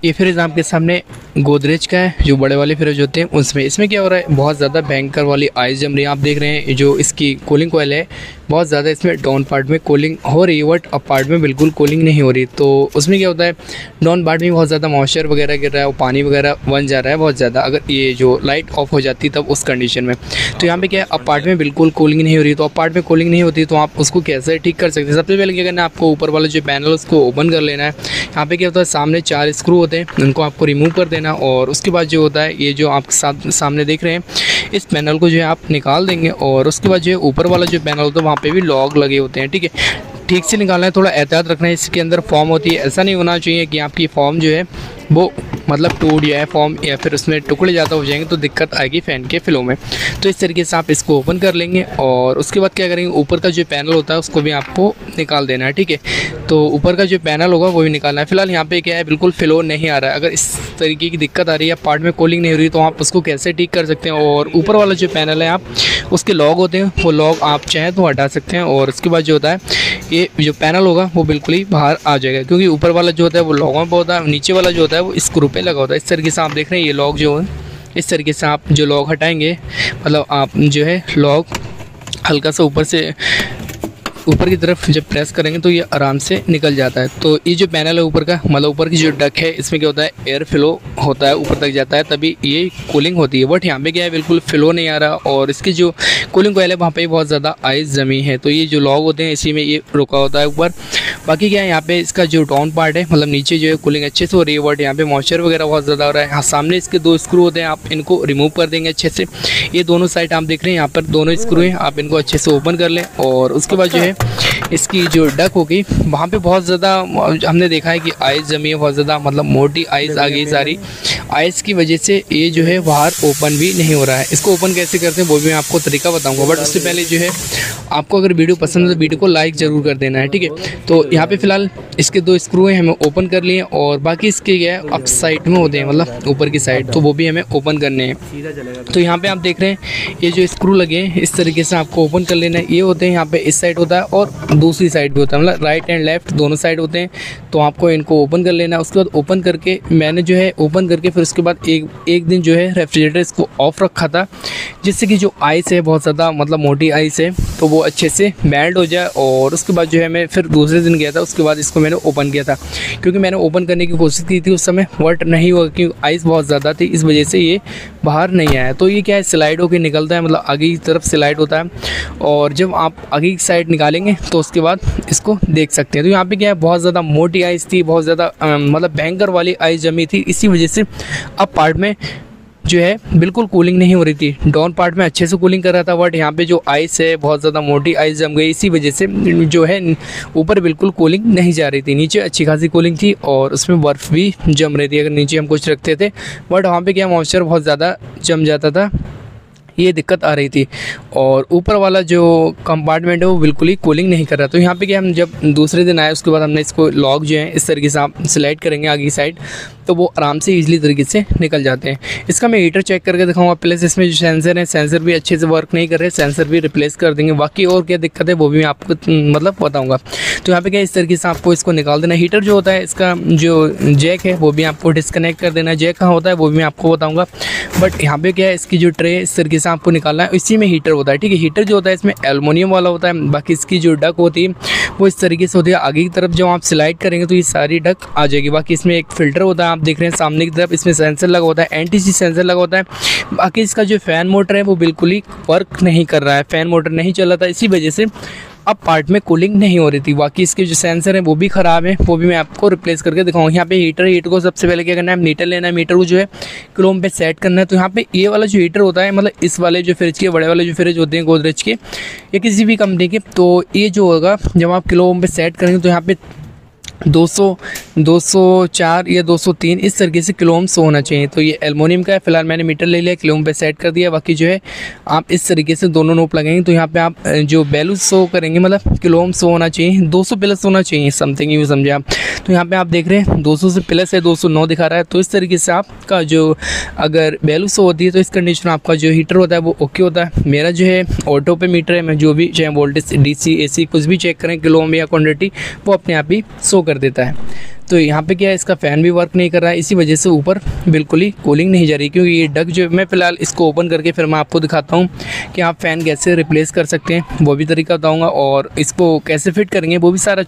ये फ्रिज आपके सामने गोदरेज का है, जो बड़े वाले फ्रिज होते हैं उसमें। इसमें क्या हो रहा है, बहुत ज़्यादा भयंकर वाली आइस जम रही है। आप देख रहे हैं जो इसकी कूलिंग कॉइल है, बहुत ज़्यादा इसमें डाउन पार्ट में कूलिंग हो रही है, बट अप पार्ट में बिल्कुल कूलिंग नहीं हो रही। तो उसमें क्या होता है, डाउन पार्ट में बहुत ज़्यादा मॉइस्चर वगैरह गिर रहा है और पानी वगैरह बन जा रहा है बहुत ज़्यादा, अगर ये जो लाइट ऑफ हो जाती तब उस कंडीशन में। तो यहाँ पे क्या है, अप पार्ट में बिल्कुल कूलिंग नहीं हो रही। तो अप पार्ट में कूलिंग नहीं होती तो आप उसको कैसे ठीक कर सकते हैं। सबसे पहले क्या करना है, आपको ऊपर वाला जो पैनल उसको ओपन कर लेना है। यहाँ पे क्या होता है, सामने 4 स्क्रू होते हैं, उनको आपको रिमूव कर देना। और उसके बाद जो होता है, ये जो आप सामने देख रहे हैं, इस पैनल को जो है आप निकाल देंगे। और उसके बाद जो है ऊपर वाला जो पैनल होता है वहाँ पे भी लॉग लगे होते हैं, ठीक है। ठीक से निकालना है, थोड़ा एहतियात रखना है। इसके अंदर फॉर्म होती है, ऐसा नहीं होना चाहिए कि आपकी फॉर्म जो है वो मतलब टूट जाए फॉर्म, या फिर उसमें टुकड़े ज़्यादा हो जाएंगे तो दिक्कत आएगी फ़ैन के फ्लो में। तो इस तरीके से आप इसको ओपन कर लेंगे। और उसके बाद क्या करेंगे, ऊपर का जो पैनल होता है उसको भी आपको निकाल देना है, ठीक है। तो ऊपर का जो पैनल होगा वो भी निकालना है। फिलहाल यहाँ पे क्या है, बिल्कुल फ्लो नहीं आ रहा है। अगर इस तरीके की दिक्कत आ रही है, पार्ट में कूलिंग नहीं हो रही, तो आप उसको कैसे ठीक कर सकते हैं। और ऊपर वाला जो पैनल है, आप उसके लॉग होते हैं, वो लॉग आप चाहें तो हटा सकते हैं। और उसके बाद जो होता है, ये जो पैनल होगा वो बिल्कुल ही बाहर आ जाएगा, क्योंकि ऊपर वाला जो होता है वो लॉगों पर होता है, नीचे वाला जो होता है वो स्क्रू पे लगा होता है। इस तरीके से आप देख रहे हैं, ये लॉग जो है, इस तरीके से आप जो लॉग हटाएंगे, मतलब आप जो है लॉग हल्का सा ऊपर की तरफ जब प्रेस करेंगे तो ये आराम से निकल जाता है। तो ये जो पैनल है ऊपर का, मतलब ऊपर की जो डक है, इसमें क्या होता है, एयर फ्लो होता है, ऊपर तक जाता है, तभी ये कूलिंग होती है। बट यहाँ पे क्या है, बिल्कुल फ्लो नहीं आ रहा। और इसकी जो कूलिंग कॉइल है वहाँ पे बहुत ज़्यादा आइस जमी है। तो ये जो लॉग होते हैं इसी में ये रुका होता है ऊपर। बाकी क्या है, यहाँ पे इसका जो डाउन पार्ट है, मतलब नीचे जो है कूलिंग अच्छे से हो रही है, बट यहाँ पे मॉइस्चर वगैरह बहुत ज़्यादा हो रहा है। हाँ, सामने इसके 2 स्क्रू होते हैं, आप इनको रिमूव कर देंगे अच्छे से। ये दोनों साइड आप देख रहे हैं, यहाँ पर दोनों स्क्रू हैं, आप इनको अच्छे से ओपन कर लें। और उसके बाद जो है इसकी जो डक होगी, वहाँ पे बहुत ज़्यादा हमने देखा है कि आइस जमी है बहुत ज़्यादा, मतलब मोटी आइस आ गई सारी। आइस की वजह से ये जो है बाहर ओपन भी नहीं हो रहा है। इसको ओपन कैसे करते हैं वो भी मैं आपको तरीका बताऊंगा, बट उससे पहले जो है आपको अगर वीडियो पसंद है तो वीडियो को लाइक ज़रूर कर देना है, ठीक है। तो यहाँ पे फ़िलहाल इसके 2 स्क्रू हैं, हमें ओपन कर लिए। और बाकी इसके क्या है, अप साइड में होते हैं, मतलब ऊपर की साइड, तो वो भी हमें ओपन करने हैं। तो यहाँ पे आप देख रहे हैं ये जो स्क्रू लगे हैं, इस तरीके से आपको ओपन कर लेना है। ये होते हैं यहाँ पे, इस साइड होता है और दूसरी साइड भी होता है, मतलब राइट एंड लेफ्ट दोनों साइड होते हैं। तो आपको इनको ओपन कर लेना है। उसके बाद ओपन करके, मैंने जो है ओपन करके फिर उसके बाद एक दिन जो है रेफ्रिजरेटर इसको ऑफ रखा था, जिससे कि जो आइस है बहुत ज़्यादा, मतलब मोटी आइस है, तो वो अच्छे से मेल्ट हो जाए। और उसके बाद जो है मैं फिर दूसरे दिन गया था, उसके बाद इसको मैंने ओपन किया था, क्योंकि मैंने ओपन करने की कोशिश की थी उस समय, बट नहीं हुआ क्योंकि आइस बहुत ज़्यादा थी, इस वजह से ये बाहर नहीं आया। तो ये क्या है, स्लाइड होकर निकलता है, मतलब आगे की तरफ स्लाइड होता है। और जब आप आगे की साइड निकालेंगे तो उसके बाद इसको देख सकते हैं। तो यहाँ पे क्या है, बहुत ज़्यादा मोटी आइस थी, बहुत ज़्यादा मतलब भयंकर वाली आइस जमी थी, इसी वजह से अप पार्ट में जो है बिल्कुल कूलिंग नहीं हो रही थी। डाउन पार्ट में अच्छे से कूलिंग कर रहा था, बट यहाँ पे जो आइस है बहुत ज़्यादा मोटी आइस जम गई, इसी वजह से जो है ऊपर बिल्कुल कूलिंग नहीं जा रही थी। नीचे अच्छी खासी कूलिंग थी और उसमें बर्फ़ भी जम रही थी अगर नीचे हम कुछ रखते थे, बट वहाँ पे क्या मॉइस्चर बहुत ज़्यादा जम जाता था, ये दिक्कत आ रही थी। और ऊपर वाला जो कंपार्टमेंट है वो बिल्कुल ही कूलिंग नहीं कर रहा। तो यहाँ पे क्या, हम जब दूसरे दिन आए उसके बाद हमने इसको लॉक जो है इस तरीके से आप स्लाइड करेंगे आगे की साइड, तो वो आराम से ईजिली तरीके से निकल जाते हैं। इसका मैं हीटर चेक करके दिखाऊंगा, प्लस इसमें जो सेंसर है, सेंसर भी अच्छे से वर्क नहीं कर रहे, सेंसर भी रिप्लेस कर देंगे। बाकी और क्या दिक्कत है वो भी मैं आपको मतलब बताऊँगा। तो यहाँ पे क्या, इस तरीके से आपको इसको निकाल देना। हीटर जो होता है, इसका जो जैक है वो भी आपको डिस्कनेक्ट कर देना है। जैक कहाँ होता है वो भी मैं आपको बताऊँगा, बट यहाँ पे क्या है, इसकी जो ट्रे इस तरीके से आपको निकालना है, इसी में हीटर होता है, ठीक है। हीटर जो होता है इसमें एल्युमिनियम वाला होता है। बाकी इसकी जो डक होती है वो इस तरीके से होती है, आगे की तरफ जब आप स्लाइड करेंगे तो ये सारी डक आ जाएगी। बाकी इसमें एक फ़िल्टर होता है, आप देख रहे हैं सामने की तरफ, इसमें सेंसर लगा होता है, एंटी सेंसर लगा होता है। बाकी इसका जो फ़ैन मोटर है वो बिल्कुल ही वर्क नहीं कर रहा है, फ़ैन मोटर नहीं चल रहा था, इसी वजह से अब पार्ट में कूलिंग नहीं हो रही थी। बाकी इसके जो सेंसर है वो भी ख़राब है, वो भी मैं आपको रिप्लेस करके दिखाऊंगा। यहाँ पे हीटर को सबसे पहले क्या करना है, मीटर लेना है, मीटर को जो है क्रोम पे सेट करना है। तो यहाँ पे ये वाला जो हीटर होता है, मतलब इस वाले जो फ्रिज के, बड़े वाले जो फ्रिज होते हैं गोदरेज के या किसी भी कंपनी के, तो ये जो होगा जब आप क्रोम पे सेट करेंगे तो यहाँ पे 200, 204 या 203 इस तरीके से किलो ओम शो होना चाहिए। तो ये एल्युमिनियम का है, फिलहाल मैंने मीटर ले लिया, किलो ओम पे सेट कर दिया। बाकी जो है आप इस तरीके से दोनों नोप लगाएंगे तो यहाँ पे आप जो वैल्यू शो करेंगे, मतलब किलो ओम शो होना चाहिए, 200 प्लस होना चाहिए, समथिंग यूँ समझे आप। तो यहाँ पे आप देख रहे हैं 200 से प्लस है, 209 दिखा रहा है। तो इस तरीके से आपका जो अगर वैल्यू शो होती है तो इस कंडीशन में आपका जो हीटर होता है वो ओके होता है। मेरा जो है ऑटो पे मीटर है, मैं जो भी चाहे वोल्टेज DC AC कुछ भी चेक करें, किलो ओम या क्वान्टिटी, वो अपने आप ही शो कर देता है। तो यहाँ पे क्या है, इसका फ़ैन भी वर्क नहीं कर रहा है, इसी वजह से ऊपर बिल्कुल ही कूलिंग नहीं जा रही। क्योंकि ये डक जो मैं फ़िलहाल इसको ओपन करके फिर मैं आपको दिखाता हूँ कि आप फ़ैन कैसे रिप्लेस कर सकते हैं, वो भी तरीका बताऊँगा, और इसको कैसे फिट करेंगे वो भी सारा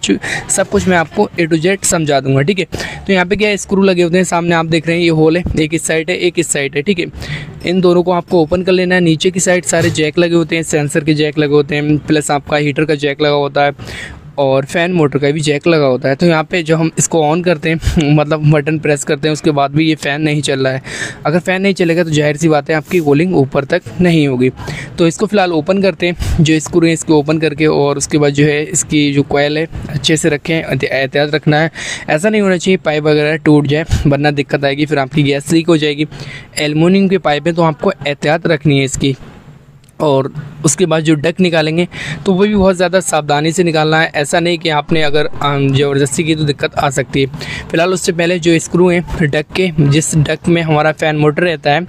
सब कुछ मैं आपको A to Z समझा दूँगा, ठीक है। तो यहाँ पे क्या है, स्क्रू लगे होते हैं, सामने आप देख रहे हैं ये होल है, एक इस साइड है एक इस साइड है, ठीक है। इन दोनों को आपको ओपन कर लेना है। नीचे की साइड सारे जैक लगे होते हैं, सेंसर के जैक लगे होते हैं, प्लस आपका हीटर का जैक लगा होता है और फ़ैन मोटर का भी जैक लगा होता है। तो यहाँ पे जो हम इसको ऑन करते हैं मतलब बटन प्रेस करते हैं, उसके बाद भी ये फ़ैन नहीं चल रहा है। अगर फ़ैन नहीं चलेगा तो जाहिर सी बात है आपकी कूलिंग ऊपर तक नहीं होगी। तो इसको फ़िलहाल ओपन करते हैं, जो स्क्रू है इसको ओपन करके, और उसके बाद जो है इसकी जो कॉइल है अच्छे से रखें, एहतियात रखना है। ऐसा नहीं होना चाहिए पाइप वगैरह टूट जाए, वरना दिक्कत आएगी, फिर आपकी गैस लीक हो जाएगी। एल्युमिनियम की पाइप है तो आपको एहतियात रखनी है इसकी। और उसके बाद जो डक निकालेंगे तो वो भी बहुत ज़्यादा सावधानी से निकालना है। ऐसा नहीं कि आपने अगर ज़बरदस्ती की तो दिक्कत आ सकती है। फ़िलहाल उससे पहले जो स्क्रू हैं डक के, जिस डक में हमारा फ़ैन मोटर रहता है,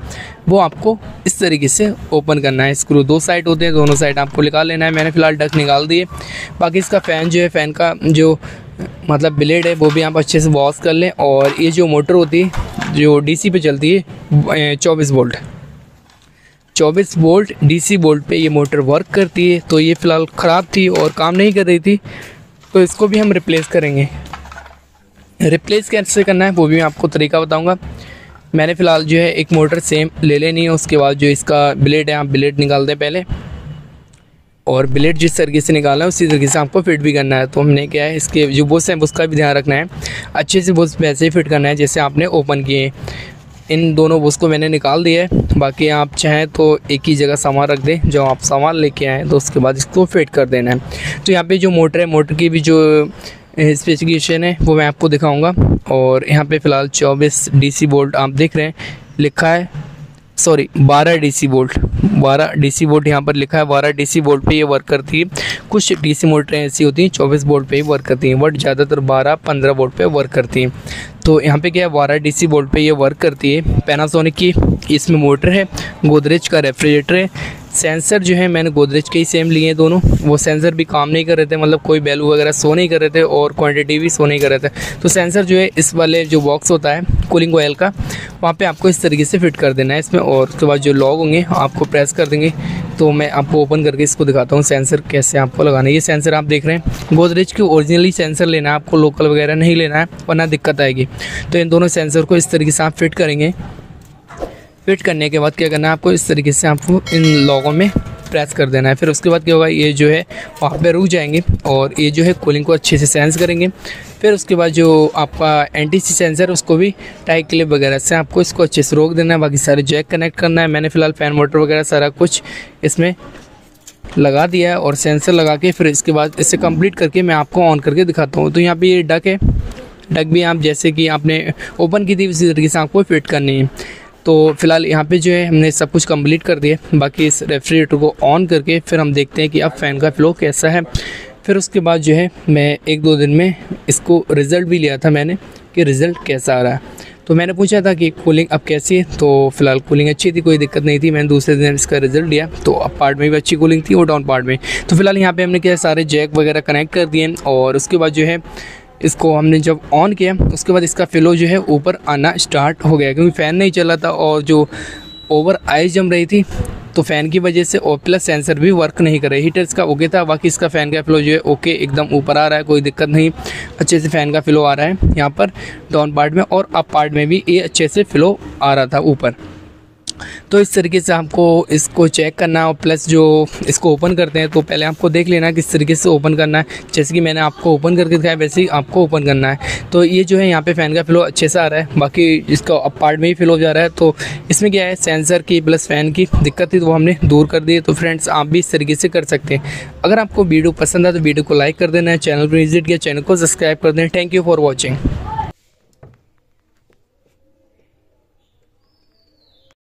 वो आपको इस तरीके से ओपन करना है। स्क्रू 2 साइड होते हैं, दोनों साइड आपको निकाल लेना है। मैंने फ़िलहाल डक निकाल दिए। बाकी इसका फ़ैन जो है, फ़ैन का जो मतलब ब्लेड है वो भी आप अच्छे से वॉश कर लें। और ये जो मोटर होती है जो DC पे चलती है 24 वोल्ट DC वोल्ट पे ये मोटर वर्क करती है। तो ये फ़िलहाल ख़राब थी और काम नहीं कर रही थी, तो इसको भी हम रिप्लेस करेंगे। रिप्लेस कैसे करना है वो भी मैं आपको तरीका बताऊंगा। मैंने फ़िलहाल जो है एक मोटर सेम ले लेनी है, उसके बाद जो इसका ब्लेड है आप ब्लेड निकाल दें पहले, और ब्लेड जिस तरीके से निकालना है उसी तरीके से आपको फिट भी करना है। तो हमने क्या है, इसके जो बुश हैं उसका भी ध्यान रखना है, अच्छे से बुश वैसे ही फिट करना है जैसे आपने ओपन किए। इन दोनों बुश को मैंने निकाल दिया है। बाकी आप चाहें तो एक ही जगह सामान रख दें, जब आप सामान लेके आएँ तो उसके बाद इसको फिट कर देना है। तो यहाँ पे जो मोटर है, मोटर की भी जो स्पेसिफिकेशन है वो मैं आपको दिखाऊंगा। और यहाँ पे फ़िलहाल 24 DC वोल्ट आप देख रहे हैं लिखा है, सॉरी 12 DC वोल्ट यहाँ पर लिखा है। 12 DC वोल्ट पे ये वर्क करती है। कुछ DC मोटरें ऐसी होती हैं 24 वोल्ट पे ही वर्क करती हैं, बट ज़्यादातर 12-15 वोल्ट पे वर्क करती हैं। तो यहाँ पे क्या है, 12 DC वोल्ट पे ये वर्क करती है। पैनासोनिक की इसमें मोटर है, गोदरेज का रेफ्रिजरेटर है। सेंसर जो है मैंने गोदरेज के ही सेम लिए हैं दोनों। वो सेंसर भी काम नहीं कर रहे थे, मतलब कोई वैल्यू वगैरह शो नहीं कर रहे थे और क्वांटिटी भी शो नहीं कर रहे थे। तो सेंसर जो है इस वाले जो बॉक्स होता है कूलिंग ऑयल का, वहाँ पे आपको इस तरीके से फिट कर देना है इसमें। और उसके बाद जो लॉग होंगे आपको प्रेस कर देंगे। तो मैं आपको ओपन करके इसको दिखाता हूँ सेंसर कैसे आपको लगाना है। ये सेंसर आप देख रहे हैं, गोदरेज की ओरिजिनली सेंसर लेना है आपको, लोकल वगैरह नहीं लेना है वरना दिक्कत आएगी। तो इन दोनों सेंसर को इस तरीके से आप फिट करेंगे। फिट करने के बाद क्या करना है आपको, इस तरीके से आपको इन लॉगों में प्रेस कर देना है। फिर उसके बाद क्या होगा, ये जो है वहाँ पे रुक जाएंगे और ये जो है कूलिंग को अच्छे से सेंस करेंगे। फिर उसके बाद जो आपका NTC सेंसर उसको भी टाइट क्लिप वगैरह से आपको इसको अच्छे से रोक देना है। बाकी सारे जैक कनेक्ट करना है। मैंने फ़िलहाल फ़ैन मोटर वगैरह सारा कुछ इसमें लगा दिया है और सेंसर लगा के फिर इसके बाद इसे कंप्लीट करके मैं आपको ऑन करके दिखाता हूँ। तो यहाँ पे ये डक है, डक भी आप जैसे कि आपने ओपन की थी उसी तरीके से आपको फिट करनी है। तो फ़िलहाल यहाँ पे जो है हमने सब कुछ कंप्लीट कर दिया। बाकी इस रेफ्रिजरेटर को ऑन करके फिर हम देखते हैं कि अब फ़ैन का फ़्लो कैसा है। फिर उसके बाद जो है मैं 1-2 दिन में इसको रिज़ल्ट भी लिया था मैंने कि रिज़ल्ट कैसा आ रहा है। तो मैंने पूछा था कि कूलिंग अब कैसी है, तो फ़िलहाल कूलिंग अच्छी थी, कोई दिक्कत नहीं थी। मैंने दूसरे दिन इसका रिज़ल्ट लिया तो अप पार्ट में भी अच्छी कूलिंग थी और डाउन पार्ट में। तो फ़िलहाल यहाँ पे हमने क्या सारे जैक वगैरह कनेक्ट कर दिए और उसके बाद जो है इसको हमने जब ऑन किया उसके बाद इसका फ़्लो जो है ऊपर आना स्टार्ट हो गया, क्योंकि फ़ैन नहीं चल रहा था और जो ओवर आइस जम रही थी तो फ़ैन की वजह से, और प्लस सेंसर भी वर्क नहीं कर रहे। हीटर इसका ओके था, बाकी इसका फ़ैन का फ़्लो जो है ओके एकदम ऊपर आ रहा है, कोई दिक्कत नहीं, अच्छे से फ़ैन का फ़्लो आ रहा है यहाँ पर डाउन पार्ट में, और अप पार्ट में भी ये अच्छे से फ़्लो आ रहा था ऊपर। तो इस तरीके से आपको इसको चेक करना है। और प्लस जो इसको ओपन करते हैं तो पहले आपको देख लेना किस तरीके से ओपन करना है। जैसे कि मैंने आपको ओपन करके दिखाया वैसे ही आपको ओपन करना है। तो ये जो है यहाँ पे फ़ैन का फ़्लो अच्छे से आ रहा है, बाकी इसका अप पार्ट में ही फ़्लो जा रहा है। तो इसमें क्या है, सेंसर की प्लस फ़ैन की दिक्कत थी तो वो हमने दूर कर दी है। तो फ्रेंड्स आप भी इस तरीके से कर सकते हैं। अगर आपको वीडियो पसंद आए तो वीडियो को लाइक कर देना है, चैनल पर विजिट किया, चैनल को सब्सक्राइब कर दें। Thank you for watching.